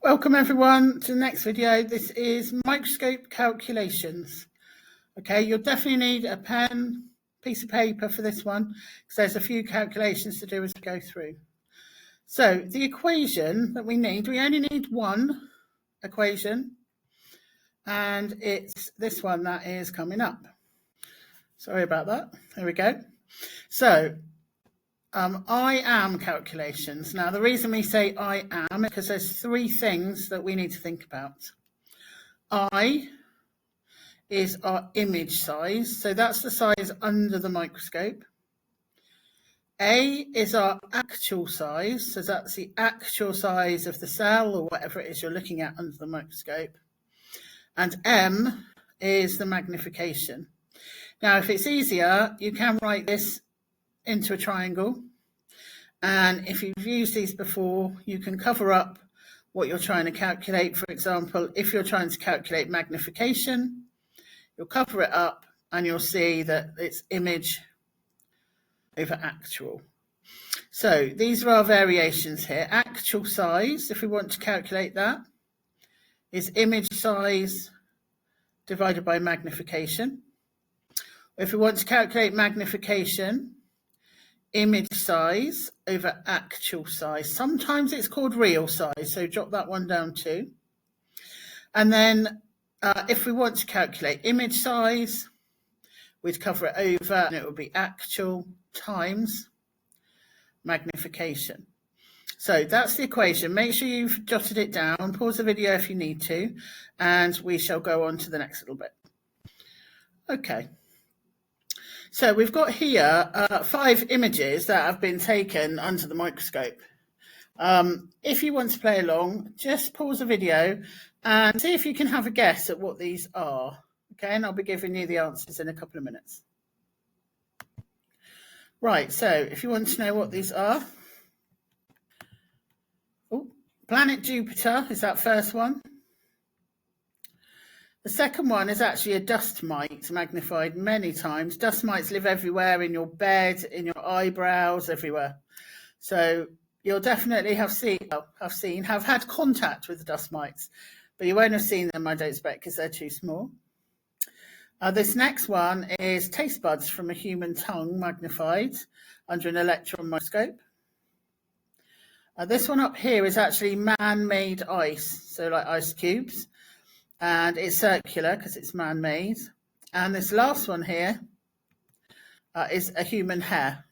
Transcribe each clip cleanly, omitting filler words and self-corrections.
Welcome everyone to the next video. This is microscope calculations. Okay, you'll definitely need a pen, piece of paper for this one because there's a few calculations to do as we go through. So the equation that we only need one equation, and it's this one that is coming up. Sorry about that. There we go. So I am calculations. Now, the reason we say I am is because there's three things that we need to think about. I is our image size, so that's the size under the microscope. A is our actual size, so that's the actual size of the cell or whatever it is you're looking at under the microscope. And M is the magnification. Now, if it's easier, you can write this into a triangle, and if you've used these before, you can cover up what you're trying to calculate. For example, if you're trying to calculate magnification, you'll cover it up and you'll see that it's image over actual. So these are our variations here. Actual size, if we want to calculate that, is image size divided by magnification. If we want to calculate magnification, image size over actual size. Sometimes it's called real size, so drop that one down too. And then if we want to calculate image size, we'd cover it over, and it would be actual times magnification. So that's the equation. Make sure you've jotted it down. Pause the video if you need to, and we shall go on to the next little bit. Okay. So we've got here 5 images that have been taken under the microscope. If you want to play along, just pause the video and see if you can have a guess at what these are. Okay, and I'll be giving you the answers in a couple of minutes. Right, so if you want to know what these are. Oh, planet Jupiter is that first one. The second one is actually a dust mite, magnified many times. Dust mites live everywhere, in your bed, in your eyebrows, everywhere. So you'll definitely have had contact with the dust mites, but you won't have seen them, I don't expect, because they're too small. This next one is taste buds from a human tongue, magnified under an electron microscope. This one up here is actually man-made ice, so like ice cubes. And it's circular because it's man-made. And this last one here is a human hair.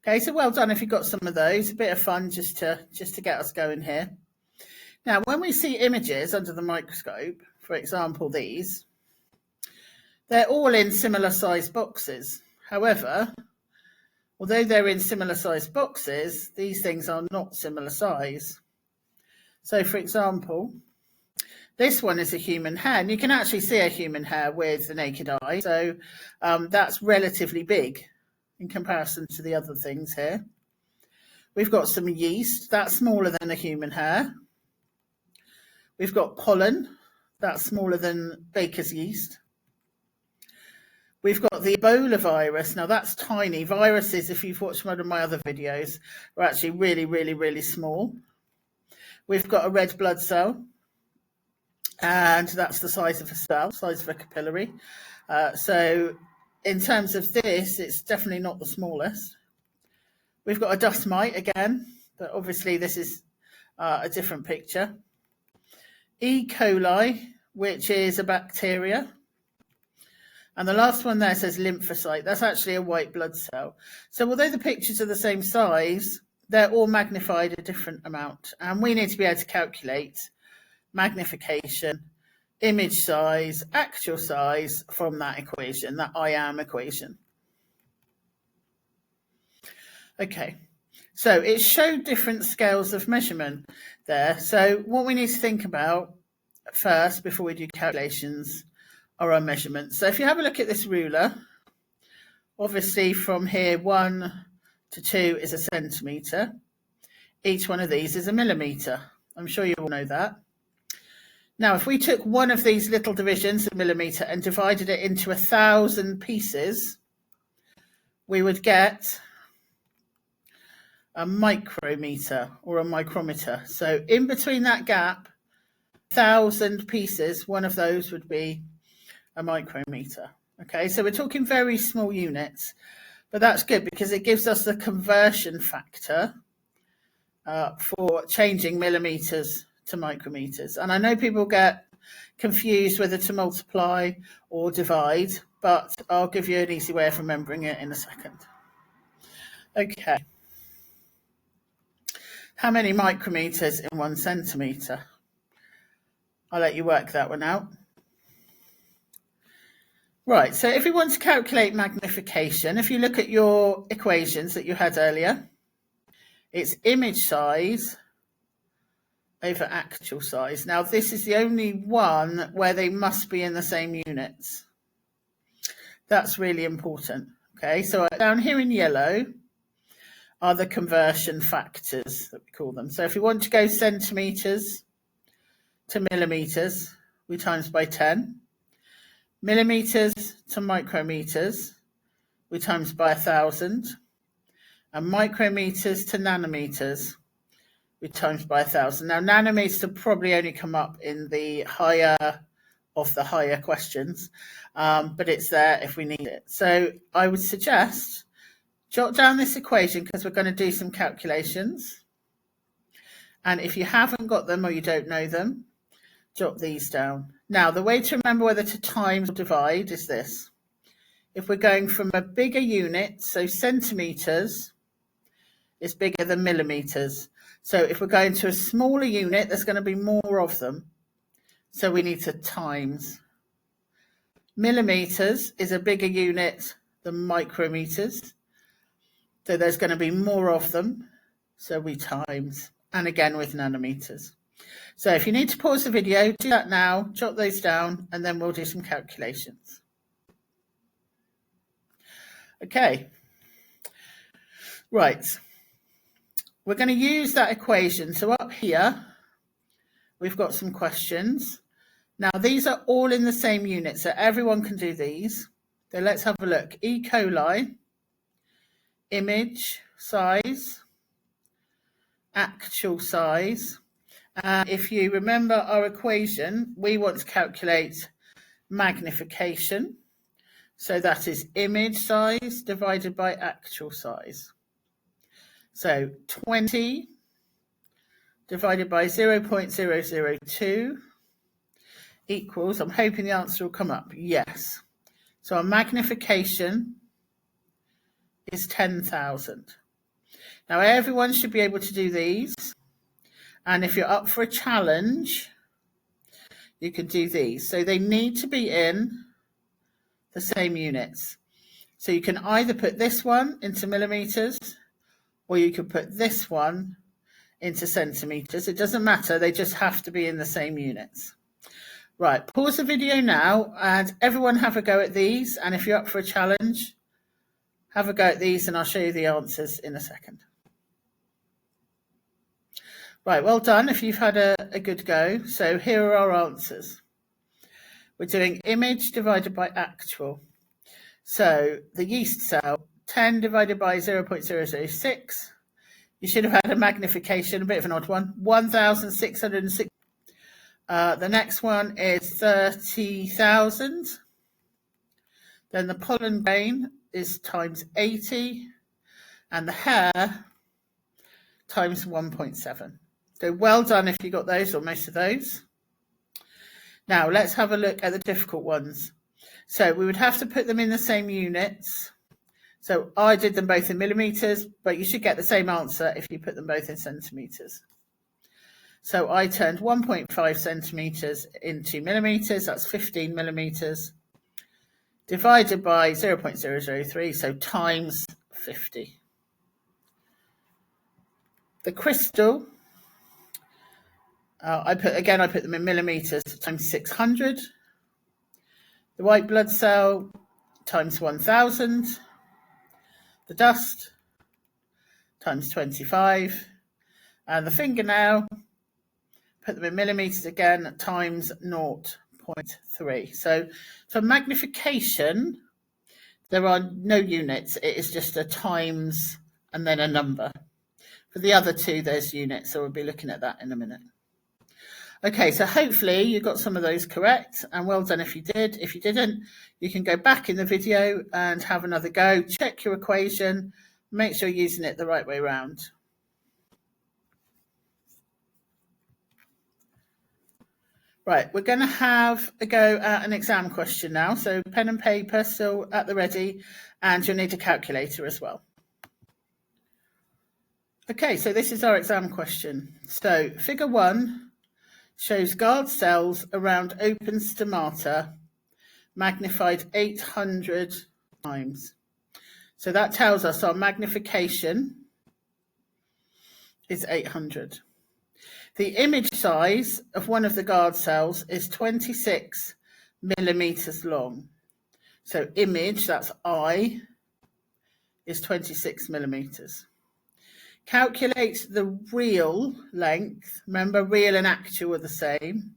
Okay, so well done if you got some of those. A bit of fun just to get us going here. Now, when we see images under the microscope, for example, these, they're all in similar sized boxes. However, although they're in similar sized boxes, these things are not similar size. So, for example, this one is a human hair, and you can actually see a human hair with the naked eye. So that's relatively big in comparison to the other things here. We've got some yeast, that's smaller than a human hair. We've got pollen, that's smaller than baker's yeast. We've got the Ebola virus. Now that's tiny. Viruses, if you've watched one of my other videos, are actually really, really, really small. We've got a red blood cell. And that's the size of a cell, size of a capillary. So in terms of this, it's definitely not the smallest. We've got a dust mite again, but obviously this is a different picture. E. coli, which is a bacteria. And the last one there says lymphocyte. That's actually a white blood cell. So although the pictures are the same size, they're all magnified a different amount. And we need to be able to calculate magnification, image size, actual size from that equation, that I am equation. Okay, so it showed different scales of measurement there. So what we need to think about first before we do calculations are our measurements. So if you have a look at this ruler, obviously from here 1 to 2 is a centimetre. Each one of these is a millimetre. I'm sure you all know that. Now, if we took one of these little divisions, a millimetre, and divided it into 1,000 pieces, we would get a micrometer or a micrometer. So in between that gap, 1,000 pieces, one of those would be a micrometer. Okay, so we're talking very small units, but that's good because it gives us the conversion factor for changing millimeters to micrometers. And I know people get confused whether to multiply or divide, but I'll give you an easy way of remembering it in a second. Okay. How many micrometers in 1 centimeter? I'll let you work that one out. Right, so if we want to calculate magnification, if you look at your equations that you had earlier, it's image size over actual size. Now, this is the only one where they must be in the same units. That's really important. Okay, so down here in yellow are the conversion factors that we call them. So if we want to go centimeters to millimeters, we times by 10. Millimeters to micrometers, we times by 1,000. And micrometers to nanometers, we times by 1,000. Now, nanometers will probably only come up in the higher of the higher questions, but it's there if we need it. So I would suggest jot down this equation because we're going to do some calculations. And if you haven't got them or you don't know them, jot these down. Now, the way to remember whether to times or divide is this. If we're going from a bigger unit, so centimeters is bigger than millimeters. So if we're going to a smaller unit, there's going to be more of them. So we need to times. Millimeters is a bigger unit than micrometers. So there's going to be more of them. So we times. And again with nanometers. So if you need to pause the video, do that now, jot those down, and then we'll do some calculations. Okay. Right. We're going to use that equation. So up here, we've got some questions. Now, these are all in the same unit, so everyone can do these. So let's have a look. E. coli, image size, actual size. If you remember our equation, we want to calculate magnification. So that is image size divided by actual size. So 20 divided by 0.002 equals, I'm hoping the answer will come up, yes. So our magnification is 10,000. Now everyone should be able to do these. And if you're up for a challenge, you can do these. So they need to be in the same units. So you can either put this one into millimeters, or you can put this one into centimeters. It doesn't matter, they just have to be in the same units. Right, pause the video now and everyone have a go at these. And if you're up for a challenge, have a go at these and I'll show you the answers in a second. Right, well done if you've had a good go. So here are our answers. We're doing image divided by actual. So the yeast cell, 10 divided by 0.006. You should have had a magnification, a bit of an odd one, 1,606. The next one is 30,000. Then the pollen grain is times 80. And the hair times 1.7. So well done if you got those or most of those. Now let's have a look at the difficult ones. So we would have to put them in the same units. So I did them both in millimeters, but you should get the same answer if you put them both in centimeters. So I turned 1.5 centimeters into millimeters, that's 15 millimeters, divided by 0.003, so times 50. The crystal, I put them in millimeters times 600. The white blood cell times 1,000. The dust times 25. And the fingernail, put them in millimeters again, times 0.3. So for magnification, there are no units. It is just a times and then a number. For the other two, there's units, so we'll be looking at that in a minute. Okay, so hopefully you got some of those correct, and well done if you did. If you didn't, you can go back in the video and have another go, check your equation, make sure you're using it the right way around. Right, we're going to have a go at an exam question now, so pen and paper still at the ready, and you'll need a calculator as well. Okay, so this is our exam question. So figure 1 shows guard cells around open stomata magnified 800 times. So that tells us our magnification is 800. The image size of one of the guard cells is 26 millimeters long. So image, that's I, is 26 millimeters. Calculate the real length. Remember, real and actual are the same.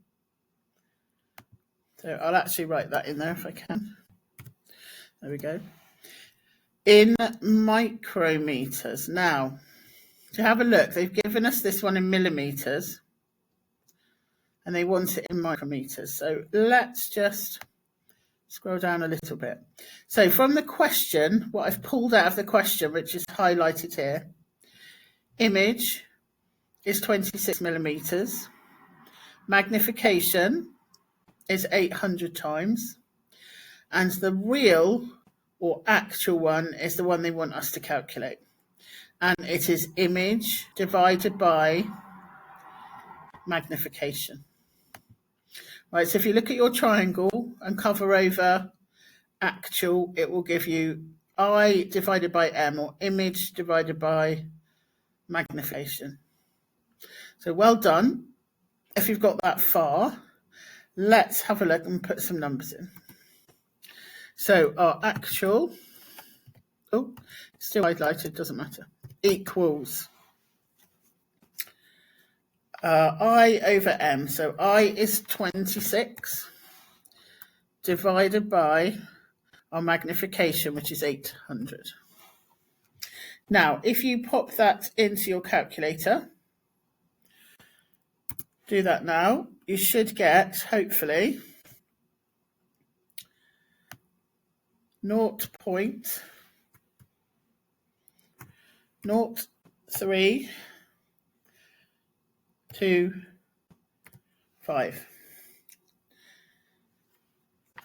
So I'll actually write that in there if I can. There we go. In micrometers. Now, to have a look, they've given us this one in millimeters, and they want it in micrometers. So let's just scroll down a little bit. So from the question, what I've pulled out of the question, which is highlighted here, image is 26 millimeters. Magnification is 800 times. And the real or actual one is the one they want us to calculate. And it is image divided by magnification. Right, so if you look at your triangle and cover over actual, it will give you I divided by M, or image divided by magnification. So well done. If you've got that far, let's have a look and put some numbers in. So our actual, still highlighted, doesn't matter, equals I over M. So I is 26 divided by our magnification, which is 800. Now, if you pop that into your calculator, do that now, you should get, hopefully, 0.0325.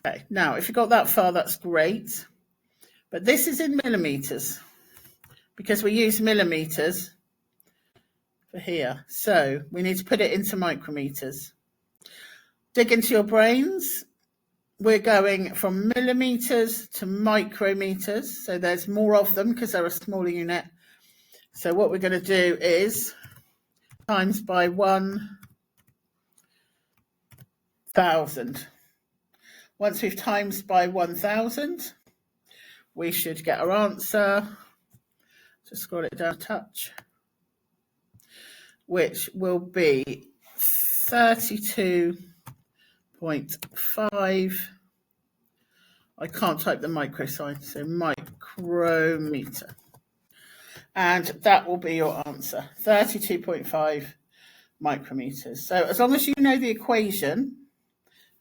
Okay, now, if you got that far, that's great. But this is in millimeters, because we use millimeters for here. So we need to put it into micrometers. Dig into your brains. We're going from millimeters to micrometers. So there's more of them because they're a smaller unit. So what we're going to do is times by 1,000. Once we've times by 1,000, we should get our answer. Just scroll it down a touch, which will be 32.5. I can't type the micro sign, so micrometer. And that will be your answer, 32.5 micrometers. So as long as you know the equation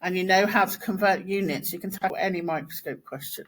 and you know how to convert units, you can tackle any microscope question.